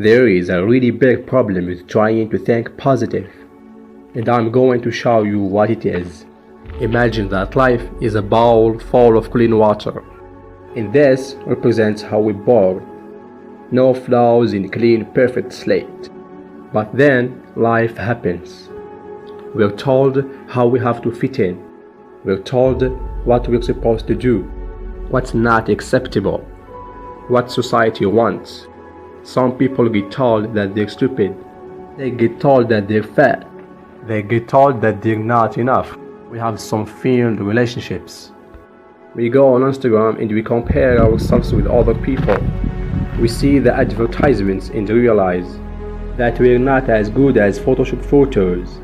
There is a really big problem with trying to think positive, and I'm going to show you what it is. Imagine that life is a bowl full of clean water, and this represents how we're born. No flaws in clean, perfect slate. But then life happens. We're told how we have to fit in. We're told what we're supposed to do, what's not acceptable, what society wants. Some people get told that they're stupid. They get told that they're fat. They get told that they're not enough. We have some failed relationships. We go on Instagram and we compare ourselves with other people. We see the advertisements and realize that we're not as good as Photoshop photos.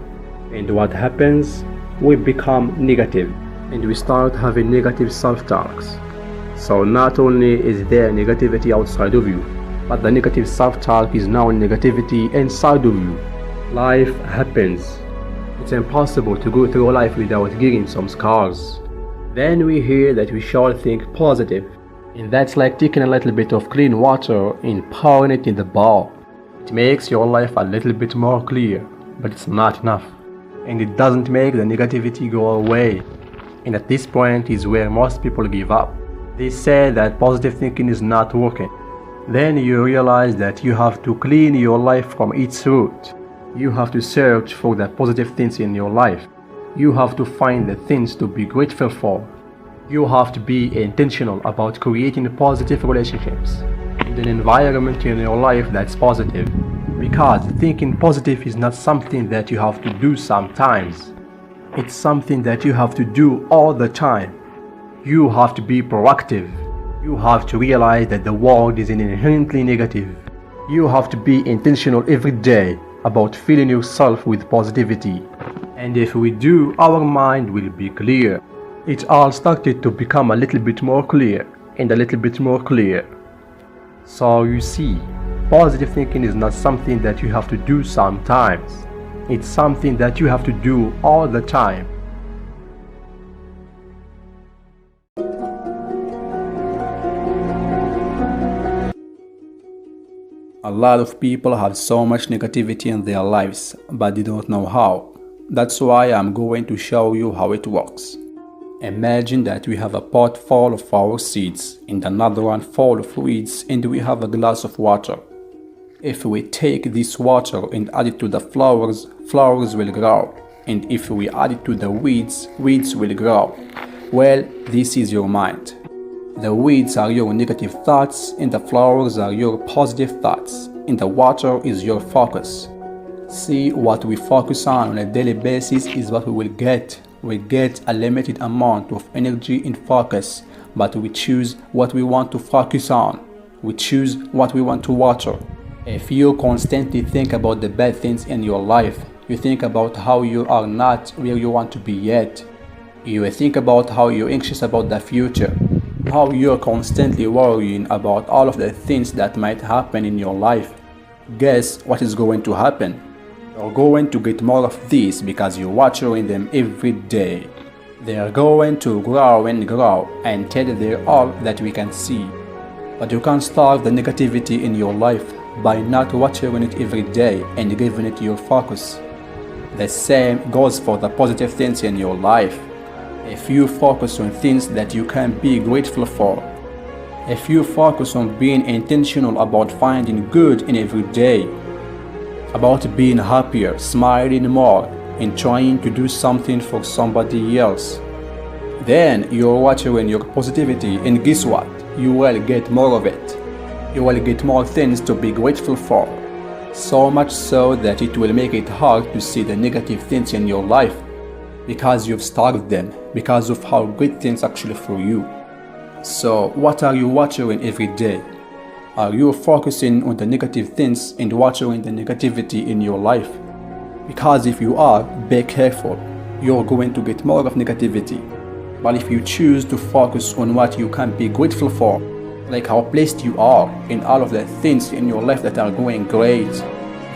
And what happens? We become negative and we start having negative self-talks. So not only is there negativity outside of you, but the negative self-talk is now negativity inside of you. Life happens. It's impossible to go through life without getting some scars. Then we hear that we should think positive, and that's like taking a little bit of clean water and pouring it in the bowl. It makes your life a little bit more clear, but it's not enough, and it doesn't make the negativity go away. And at this point is where most people give up. They say that positive thinking is not working. Then you realize that you have to clean your life from its root. You have to search for the positive things in your life. You have to find the things to be grateful for. You have to be intentional about creating positive relationships and an environment in your life that's positive. Because thinking positive is not something that you have to do sometimes. It's something that you have to do all the time. You have to be proactive. You have to realize that the world is inherently negative. You have to be intentional every day about filling yourself with positivity. And if we do, our mind will be clear. It all started to become a little bit more clear and a little bit more clear. So you see, positive thinking is not something that you have to do sometimes. It's something that you have to do all the time. A lot of people have so much negativity in their lives, but they don't know how. That's why I'm going to show you how it works. Imagine that we have a pot full of our seeds and another one full of weeds, and we have a glass of water. If we take this water and add it to the flowers, flowers will grow. And if we add it to the weeds, weeds will grow. Well, this is your mind. The weeds are your negative thoughts, and the flowers are your positive thoughts, and the water is your focus. See, what we focus on a daily basis is what we will get. We get a limited amount of energy and focus, but we choose what we want to focus on. We choose what we want to water. If you constantly think about the bad things in your life, you think about how you are not where you want to be yet. You think about how you're anxious about the future, how you're constantly worrying about all of the things that might happen in your life. Guess what is going to happen? You're going to get more of these because you're watering them every day. They are going to grow and grow until they're all that we can see. But you can't starve the negativity in your life by not watering it every day and giving it your focus. The same goes for the positive things in your life. If you focus on things that you can be grateful for, if you focus on being intentional about finding good in every day, about being happier, smiling more, and trying to do something for somebody else, then you're watering your positivity, and guess what? You will get more of it. You will get more things to be grateful for. So much so that it will make it hard to see the negative things in your life because you've starved them, because of how good things actually for you. So what are you watering every day? Are you focusing on the negative things and watering the negativity in your life? Because if you are, be careful. You're going to get more of negativity. But if you choose to focus on what you can be grateful for, like how blessed you are in all of the things in your life that are going great,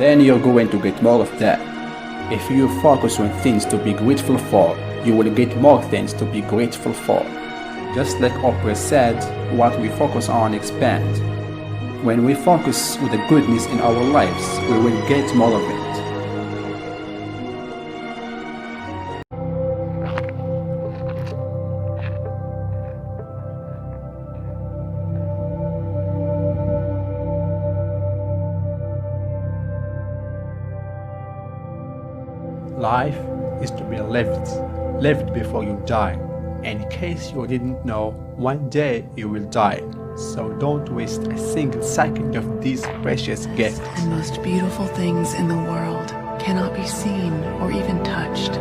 then you're going to get more of that. If you focus on things to be grateful for, you will get more things to be grateful for. Just like Oprah said, what we focus on expands. When we focus on the goodness in our lives, we will get more of it. Life is to be lived before you die. And in case you didn't know, one day you will die. So don't waste a single second of this precious gift. The most beautiful things in the world cannot be seen or even touched.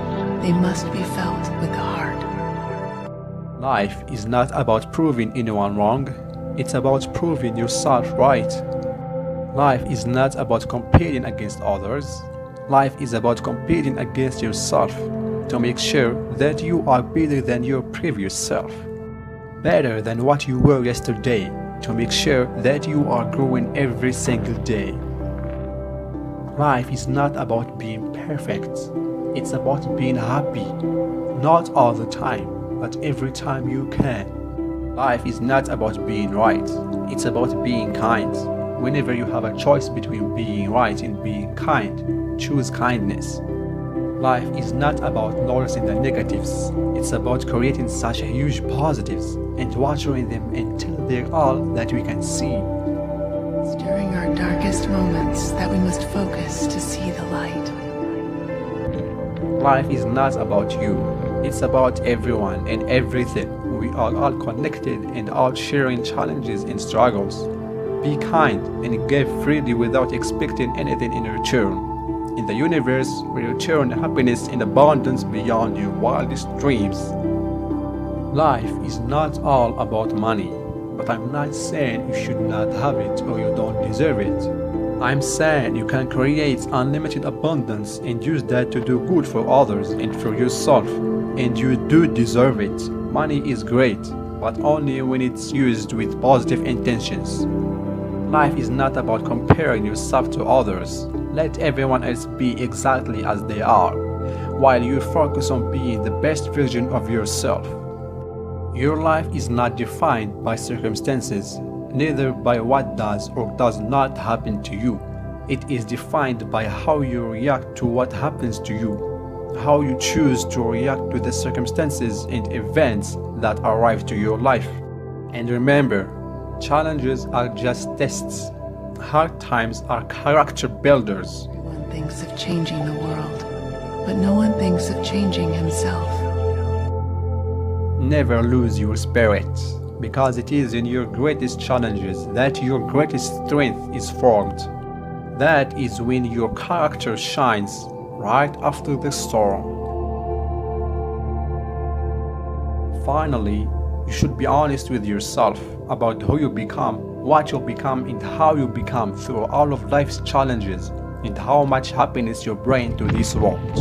They must be felt with the heart. Life is not about proving anyone wrong. It's about proving yourself right. Life is not about competing against others. Life is about competing against yourself to make sure that you are better than your previous self. Better than what you were yesterday, to make sure that you are growing every single day. Life is not about being perfect. It's about being happy. Not all the time, but every time you can. Life is not about being right. It's about being kind. Whenever you have a choice between being right and being kind, choose kindness. Life is not about noticing the negatives. It's about creating such huge positives and watering them until they're all that we can see. It's during our darkest moments that we must focus to see the light. Life is not about you. It's about everyone and everything. We are all connected and all sharing challenges and struggles. Be kind and give freely without expecting anything in return. In the universe, we return happiness and abundance beyond your wildest dreams. Life is not all about money, but I'm not saying you should not have it or you don't deserve it. I'm saying you can create unlimited abundance and use that to do good for others and for yourself, and you do deserve it. Money is great, but only when it's used with positive intentions. Life is not about comparing yourself to others. Let everyone else be exactly as they are, while you focus on being the best version of yourself. Your life is not defined by circumstances, neither by what does or does not happen to you. It is defined by how you react to what happens to you, how you choose to react to the circumstances and events that arrive to your life. And remember, challenges are just tests. Hard times are character builders. Everyone thinks of changing the world, but no one thinks of changing himself. Never lose your spirit, because it is in your greatest challenges that your greatest strength is formed. That is when your character shines, right after the storm. Finally, you should be honest with yourself about who you become, what you'll become, and how you become through all of life's challenges, and how much happiness you bring to this world.